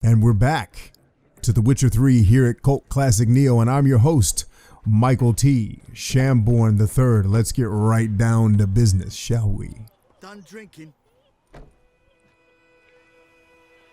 And we're back to The Witcher 3 here at Cult Classic Neo, and I'm your host, Michael T. Shamborn III. Let's get right down to business, shall we? Done drinking?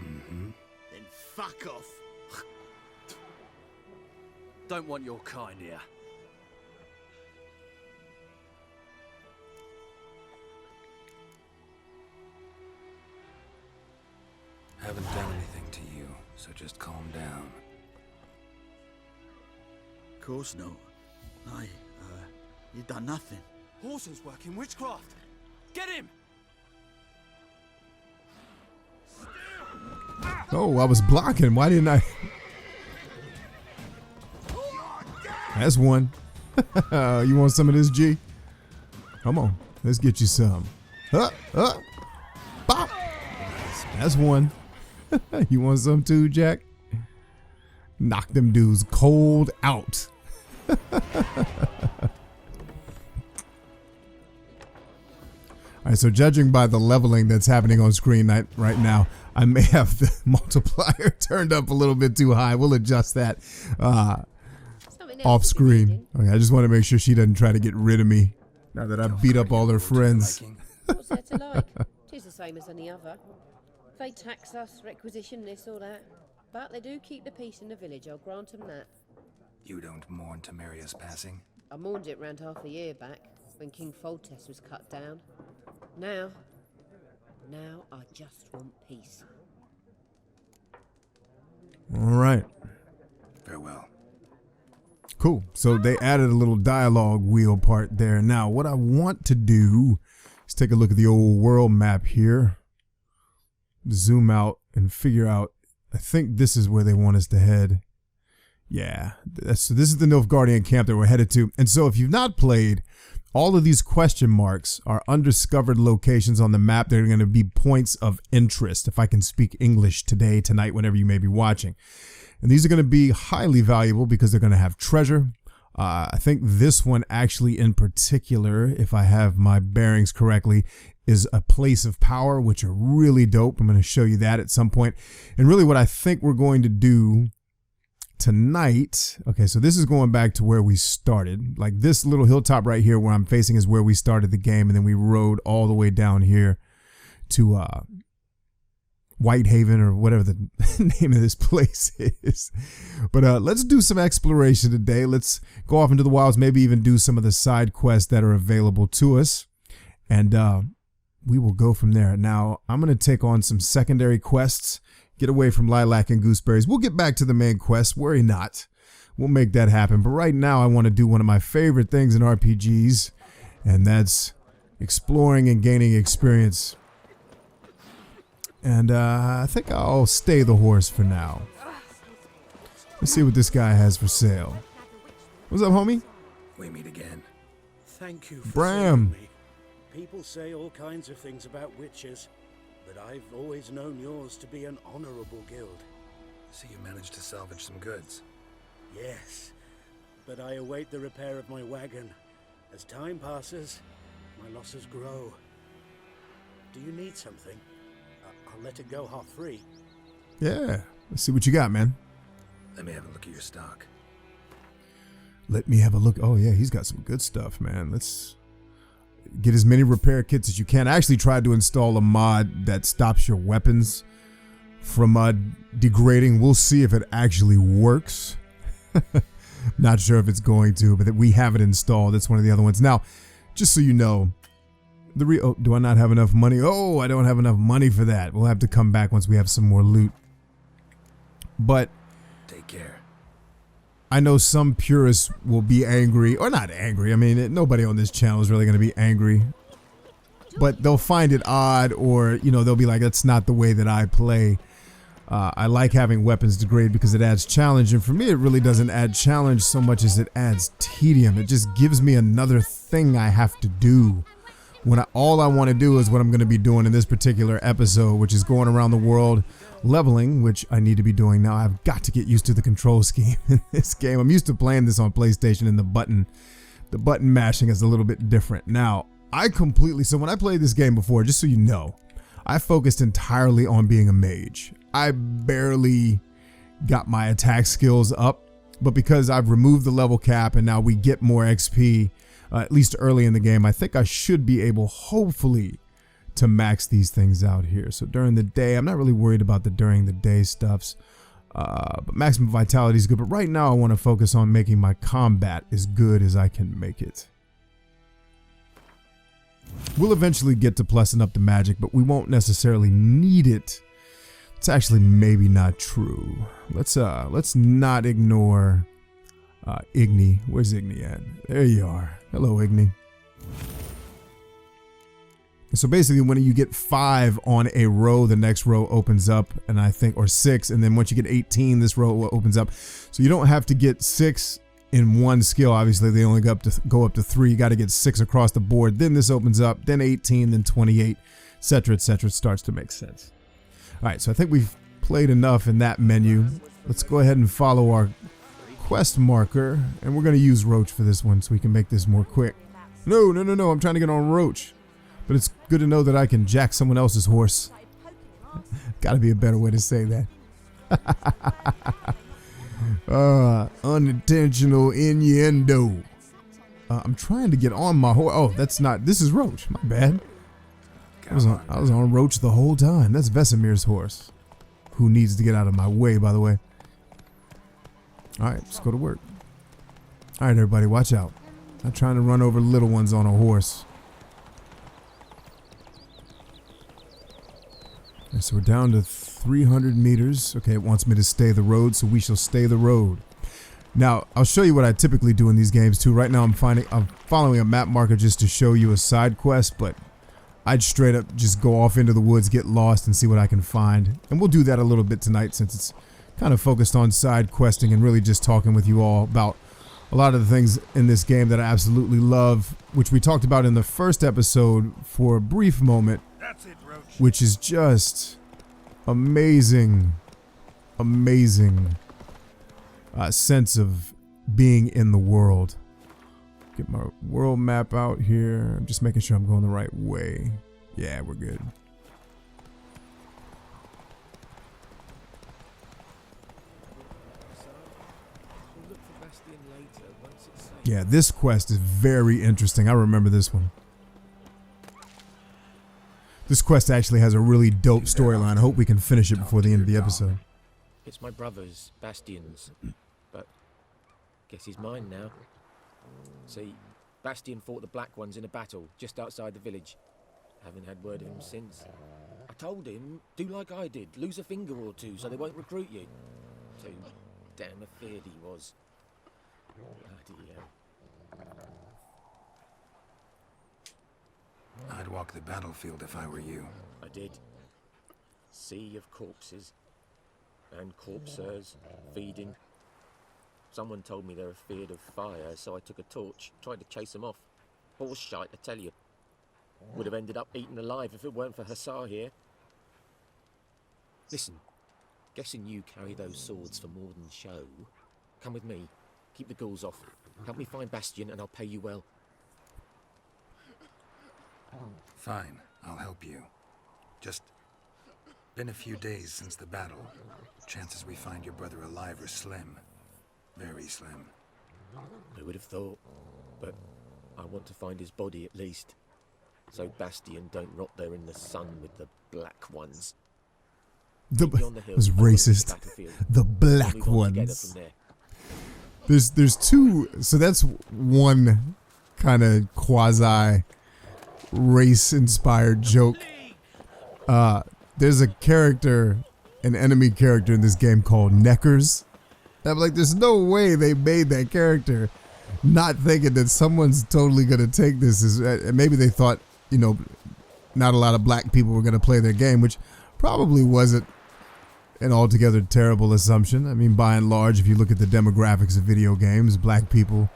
Mm-hmm. Then fuck off. Don't want your kind here. Haven't done anything to you, so just calm down. Of course not. You done nothing. Horses working witchcraft. Get him! Oh, I was blocking. Why didn't I? That's one. You want some of this, G? Come on, let's get you some. Bop. That's one. You want some too, Jack? Knock them dudes cold out. All right, so judging by the leveling that's happening on screen right now, I may have the multiplier turned up a little bit too high. We'll adjust that off screen. Okay, I just want to make sure she doesn't try to get rid of me now that I beat up all her friends. What's there to like? Tis the same as any other. They tax us, requisition this or that. But they do keep the peace in the village, I'll grant them that. You don't mourn Temeria's passing? I mourned it round half a year back, when King Foltest was cut down. Now I just want peace. All right. Farewell. Cool. So they added a little dialogue wheel part there. Now, what I want to do is take a look at the old world map here. Zoom out and figure out, I think this is where they want us to head. Yeah, so this is the Nilfgaardian camp that we're headed to. And so if you've not played, all of these question marks are undiscovered locations on the map. They're going to be points of interest, if I can speak English today, tonight, whenever you may be watching. And these are going to be highly valuable because they're going to have treasure. I think this one actually in particular, if I have my bearings correctly, is a place of power, which are really dope. I'm going to show you that at some point. And really what I think we're going to do tonight, okay, so this is going back to where we started. Like this little hilltop right here where I'm facing is where we started the game, and then we rode all the way down here to Whitehaven or whatever the name of this place is. But let's do some exploration today. Let's go off into the wilds, maybe even do some of the side quests that are available to us. And we will go from there. Now, I'm going to take on some secondary quests, get away from lilac and gooseberries. We'll get back to the main quest. Worry not. We'll make that happen. But right now, I want to do one of my favorite things in RPGs, and that's exploring and gaining experience. And I think I'll stay the horse for now. Let's see what this guy has for sale. What's up, homie? We meet again. Thank you for Bram. saving me. People say all kinds of things about witches, but I've always known yours to be an honorable guild. So you managed to salvage some goods. Yes, but I await the repair of my wagon. As time passes, my losses grow. Do you need something? I'll let it go half-free. Yeah. Let's see what you got, man. Let me have a look at your stock. Let me have a look. Oh, yeah, he's got some good stuff, man. Let's get as many repair kits as you can. I actually tried to install a mod that stops your weapons from degrading. We'll see if it actually works. Not sure if it's going to, but we have it installed. That's one of the other ones. Now, just so you know, do I not have enough money? Oh, I don't have enough money for that. We'll have to come back once we have some more loot. But take care. I know some purists will be angry, or not angry. I mean, nobody on this channel is really going to be angry, but they'll find it odd, or, you know, they'll be like, that's not the way that I play. I like having weapons degrade because it adds challenge, and for me, it really doesn't add challenge so much as it adds tedium. It just gives me another thing I have to do. When all I want to do is what I'm going to be doing in this particular episode, which is going around the world leveling, which I need to be doing now. I've got to get used to the control scheme in this game. I'm used to playing this on PlayStation, and the button mashing is a little bit different. Now, so when I played this game before, just so you know, I focused entirely on being a mage. I barely got my attack skills up, but because I've removed the level cap and now we get more XP, at least early in the game, I think I should be able, hopefully, to max these things out here. So during the day, I'm not really worried about the during the day stuffs, but maximum vitality is good. But right now I want to focus on making my combat as good as I can make it. We'll eventually get to plussing up the magic, but we won't necessarily need it. It's actually maybe not true. Let's not ignore Igni. Where's Igni at? There you are. Hello, Igni. So basically, when you get 5 on a row, the next row opens up, and I think, or 6, and then once you get 18, this row opens up. So you don't have to get 6 in one skill. Obviously, they only go up to 3. You got to get 6 across the board. Then this opens up, then 18, then 28, etc., etc. It starts to make sense. All right, so I think we've played enough in that menu. Let's go ahead and follow our quest marker, and we're going to use Roach for this one so we can make this more quick. No, I'm trying to get on Roach. But it's good to know that I can jack someone else's horse. Gotta be a better way to say that. Unintentional innuendo. I'm trying to get on my horse. Oh, that's not. This is Roach. My bad. I was on Roach the whole time. That's Vesemir's horse. Who needs to get out of my way, by the way. Alright, let's go to work. Alright, everybody, watch out. I'm trying to run over little ones on a horse. Okay, so we're down to 300 meters. Okay, it wants me to stay the road, so we shall stay the road. Now, I'll show you what I typically do in these games too. Right now I'm following a map marker just to show you a side quest, but I'd straight up just go off into the woods, get lost, and see what I can find. And we'll do that a little bit tonight since it's kind of focused on side questing and really just talking with you all about a lot of the things in this game that I absolutely love, which we talked about in the first episode for a brief moment. That's it, Roach. Which is just amazing sense of being in the world. Get my world map out here. I'm just making sure I'm going the right way. Yeah, we're good. Yeah, this quest is very interesting. I remember this one. This quest actually has a really dope storyline. I hope we can finish it before the end of the episode. It's my brother's, Bastian's, but guess he's mine now. See, Bastian fought the Black Ones in a battle just outside the village. Haven't had word of him since. I told him, do like I did, lose a finger or two so they won't recruit you. Too damn afeard he was. Bloody hell. I'd walk the battlefield if I were you. I did. Sea of corpses. And corpsers feeding. Someone told me they're afeard of fire, so I took a torch, tried to chase them off. Horse shite, I tell you. Would have ended up eaten alive if it weren't for Hussar here. Listen, guessing you carry those swords for more than show. Come with me. Keep the ghouls off. Help me find Bastian and I'll pay you well. Fine, I'll help you. Just been a few days since the battle. Chances we find your brother alive are slim. Very slim. Who would have thought? But I want to find his body at least. So Bastian don't rot there in the sun with the Black Ones. It was racist. The Black Ones. There's two, so that's one kind of quasi race inspired joke. There's a character, an enemy character in this game called Neckers. I'm like, there's no way they made that character not thinking that someone's totally gonna take this as, maybe they thought, you know, not a lot of black people were gonna play their game, which probably wasn't an altogether terrible assumption. I mean, by and large, if you look at the demographics of video games, black people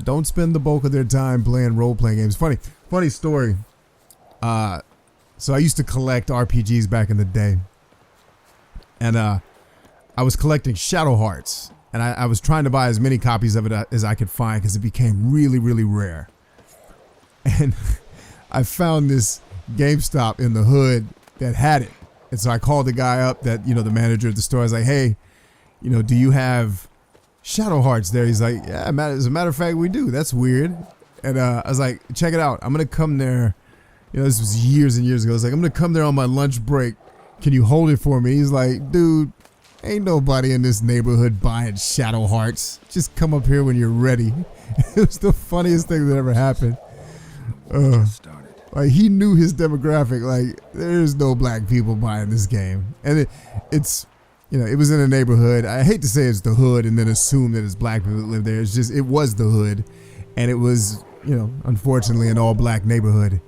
don't spend the bulk of their time playing role-playing games. Funny story. So I used to collect RPGs back in the day, and I was collecting Shadow Hearts, and I was trying to buy as many copies of it as I could find because it became really, really rare. And I found this GameStop in the hood. that had it. And so I called the guy up that, the manager of the store. I was like, hey, do you have shadow hearts there? He's like, yeah, as a matter of fact, we do. That's weird. And I was like, check it out. I'm going to come there. This was years and years ago. I was like, I'm going to come there on my lunch break. Can you hold it for me? He's like, dude, ain't nobody in this neighborhood buying shadow hearts. Just come up here when you're ready. It was the funniest thing that ever happened. Like, he knew his demographic. Like, there's no black people buying this game. And it's, it was in a neighborhood. I hate to say it's the hood and then assume that it's black people that live there. It's just, it was the hood. And it was, unfortunately an all black neighborhood.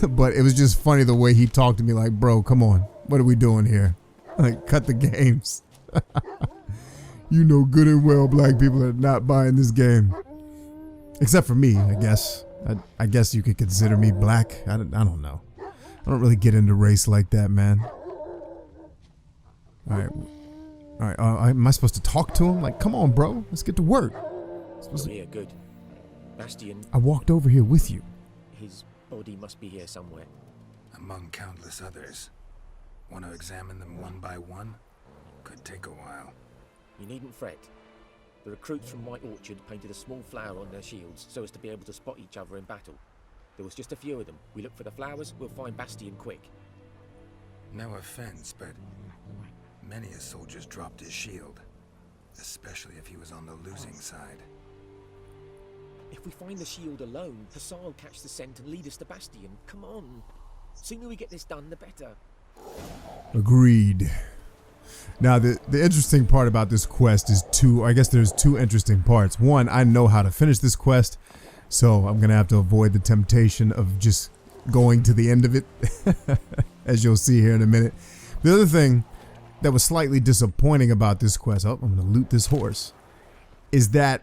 But it was just funny the way he talked to me like, bro, come on. What are we doing here? Like, cut the games. You know good and well black people are not buying this game. Except for me, I guess. I guess you could consider me black. I don't know. I don't really get into race like that, man. All right. Am I supposed to talk to him? Like, come on, bro. Let's get to work. Yeah, good. Bastian, I walked over here with you. his body must be here somewhere. Among countless others. Want to examine them one by one? Could take a while. You needn't fret. The recruits from White Orchard painted a small flower on their shields so as to be able to spot each other in battle. There was just a few of them. We look for the flowers, we'll find Bastian quick. No offense, but many a soldier's dropped his shield. Especially if he was on the losing side. If we find the shield alone, Hussar will catch the scent and lead us to Bastian. Come on. Sooner we get this done, the better. Agreed. Now, the interesting part about this quest is there's two interesting parts. One, I know how to finish this quest, so I'm going to have to avoid the temptation of just going to the end of it, as you'll see here in a minute. The other thing that was slightly disappointing about this quest, I'm going to loot this horse, is that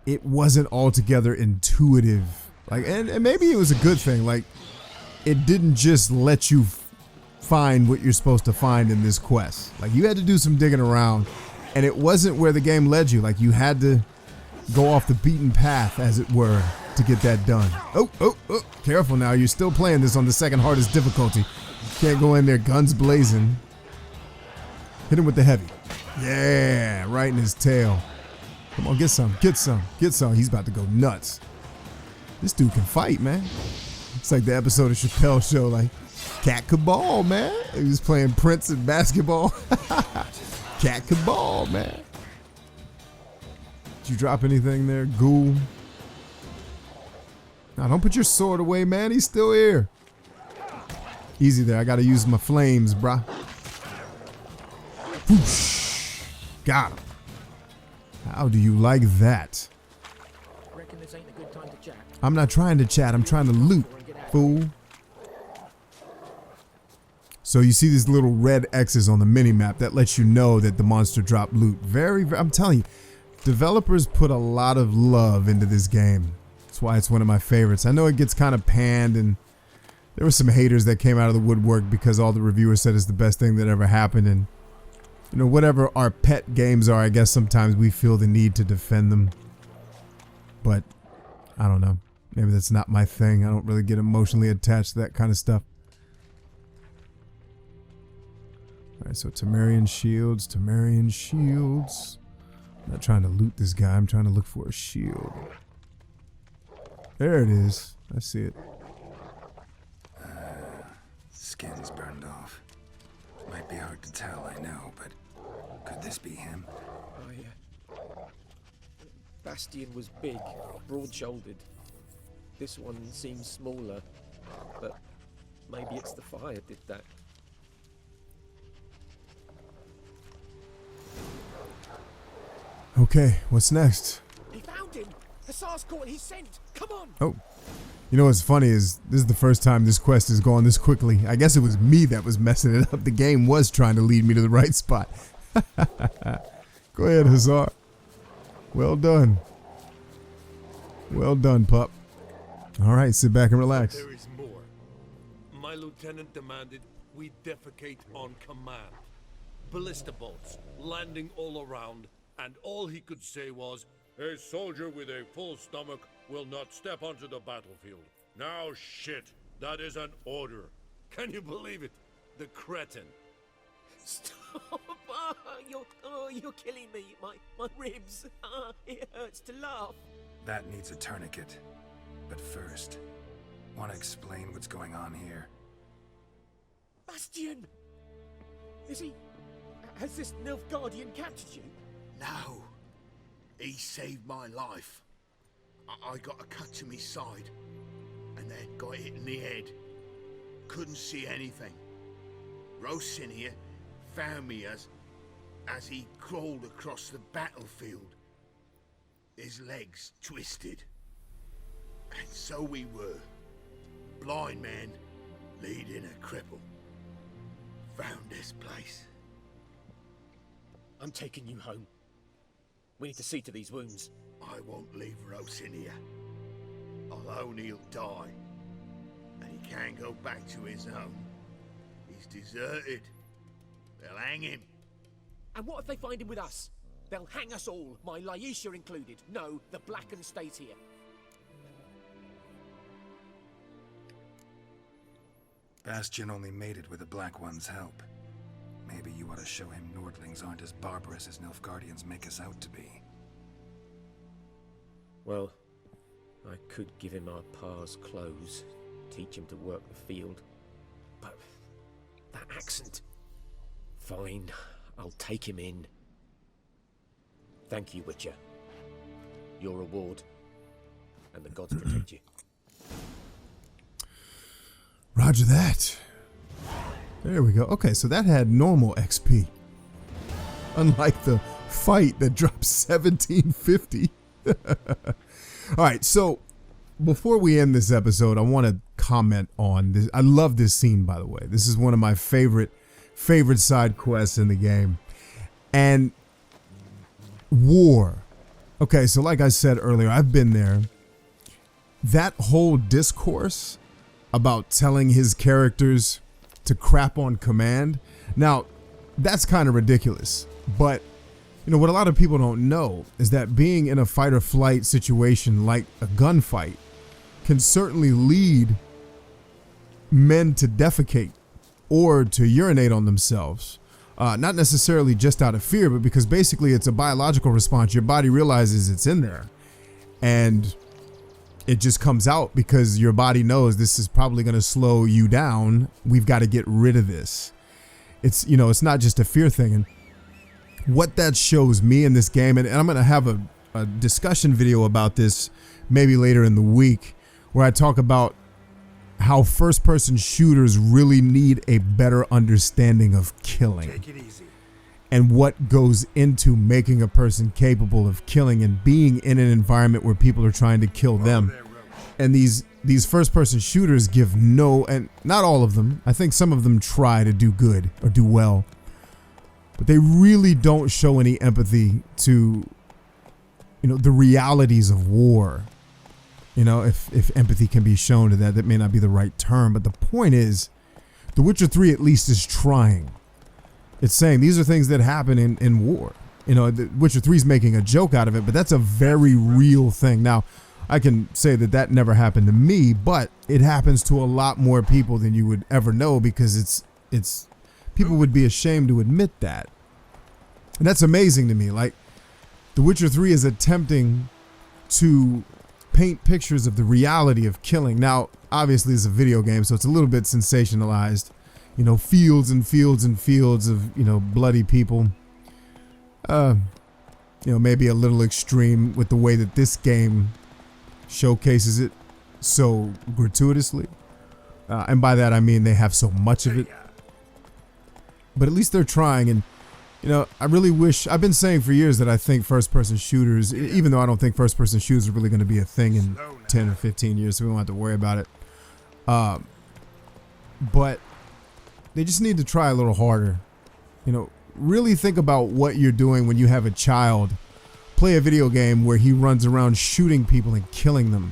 it wasn't altogether intuitive. Like, and maybe it was a good thing. Like, it didn't just let you find what you're supposed to find in this quest. Like, you had to do some digging around, and it wasn't where the game led you. Like, you had to go off the beaten path, as it were, to get that done. Oh, careful now. You're still playing this on the second hardest difficulty. You can't go in there guns blazing. Hit him with the heavy. Yeah, right in his tail. Come on, get some. He's about to go nuts. This dude can fight, man. It's like the episode of Chappelle's Show, like, Cat Cabal, man. He was playing Prince in basketball. Cat Cabal, man. Did you drop anything there, ghoul? Now, don't put your sword away, man. He's still here. Easy there. I got to use my flames, brah. Whoosh. Got him. How do you like that? Reckon this ain't a good time to chat? I'm not trying to chat. I'm trying to loot, fool. So you see these little red X's on the mini-map that lets you know that the monster dropped loot. I'm telling you, developers put a lot of love into this game. That's why it's one of my favorites. I know it gets kind of panned, and there were some haters that came out of the woodwork because all the reviewers said it's the best thing that ever happened. And, whatever our pet games are, I guess sometimes we feel the need to defend them. But, I don't know. Maybe that's not my thing. I don't really get emotionally attached to that kind of stuff. Alright, so Temerian shields. I'm not trying to loot this guy. I'm trying to look for a shield. There it is. I see it. Skin's burned off. Might be hard to tell, I know, but could this be him? Bastian was big, broad-shouldered. This one seems smaller, but maybe it's the fire did that. Okay, what's next? He found him! Hussar's caught his scent! Come on! Oh. You know what's funny is this is the first time this quest has gone this quickly. I guess it was me that was messing it up. The game was trying to lead me to the right spot. Go ahead, Hussar. Well done. Well done, pup. All right, sit back and relax. There is more. My lieutenant demanded we defecate on command. Ballista bolts landing all around, and all he could say was, "A soldier with a full stomach will not step onto the battlefield." Now shit, that is an order. Can you believe it? the cretin. Stop! You're killing me. My ribs. It hurts to laugh. That needs a tourniquet. But first, want to explain what's going on here? Bastian! Has this Nilfgaardian captured you? No. He saved my life. I got a cut to my side, and then got hit in the head. Couldn't see anything. Rosin here found me as he crawled across the battlefield. His legs twisted. And so we were. Blind man leading a cripple. Found this place. I'm taking you home. We need to see to these wounds. I won't leave Rosin here. Alone he'll die. And he can't go back to his home. He's deserted. They'll hang him. And what if they find him with us? They'll hang us all, my Laisha included. No, the Blacken stays here. Bastian only made it with the Black One's help. Maybe you ought to show him Nordlings aren't as barbarous as Nilfgaardians make us out to be. Well, I could give him our pa's clothes, teach him to work the field. But that accent... Fine, I'll take him in. Thank you, Witcher. Your reward. And the gods protect you. Roger that. There we go. Okay, so that had normal XP. Unlike the fight that drops 1750. Alright, so before we end this episode, I want to comment on this. I love this scene, by the way. This is one of my favorite side quests in the game. And war. Okay, so like I said earlier, I've been there. That whole discourse about telling his characters to crap on command. Now, that's kind of ridiculous. But, you know, what a lot of people don't know is that being in a fight or flight situation like a gunfight can certainly lead men to defecate or to urinate on themselves. Not necessarily just out of fear, but because basically it's a biological response. Your body realizes it's in there. And it just comes out because your body knows this is probably going to slow you down. We've got to get rid of this. It's, you know, it's not just a fear thing. And what that shows me in this game, and I'm going to have a discussion video about this maybe later in the week, where I talk about how first-person shooters really need a better understanding of killing. Take it easy. And what goes into making a person capable of killing and being in an environment where people are trying to kill them. And these first-person shooters give no, and not all of them, I think some of them try to do good or do well, but they really don't show any empathy to, you know, the realities of war. You know, if empathy can be shown to that may not be the right term, but the point is, The Witcher 3 at least is trying. It's saying these are things that happen in war. You know, The Witcher 3 is making a joke out of it, but that's a very real thing. Now, I can say that never happened to me, but it happens to a lot more people than you would ever know, because it's people would be ashamed to admit that. And that's amazing to me. Like, The Witcher 3 is attempting to paint pictures of the reality of killing. Now, obviously it's a video game, so it's a little bit sensationalized. You know, fields and fields and fields of, you know, bloody people. You know, maybe a little extreme with the way that this game showcases it so gratuitously. And by that I mean they have so much of it. But at least they're trying. And, you know, I really wish, I've been saying for years that I think first-person shooters, even though I don't think first-person shooters are really going to be a thing in 10 or 15 years, so we don't have to worry about it. But they just need to try a little harder. You know, really think about what you're doing when you have a child play a video game where he runs around shooting people and killing them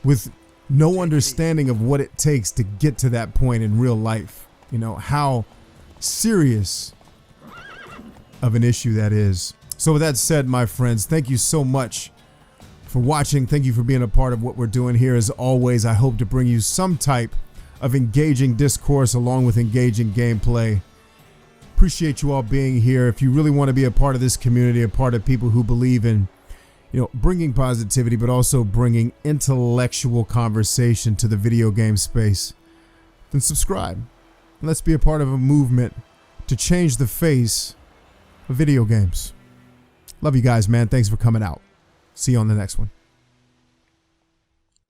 with no understanding of what it takes to get to that point in real life. You know, how serious of an issue that is. So with that said, my friends, thank you so much for watching. Thank you for being a part of what we're doing here. As always, I hope to bring you some type of engaging discourse along with engaging gameplay. Appreciate you all being here. If you really want to be a part of this community, a part of people who believe in, bringing positivity, but also bringing intellectual conversation to the video game space, then subscribe. Let's be a part of a movement to change the face of video games. Love you guys, man. Thanks for coming out. See you on the next one.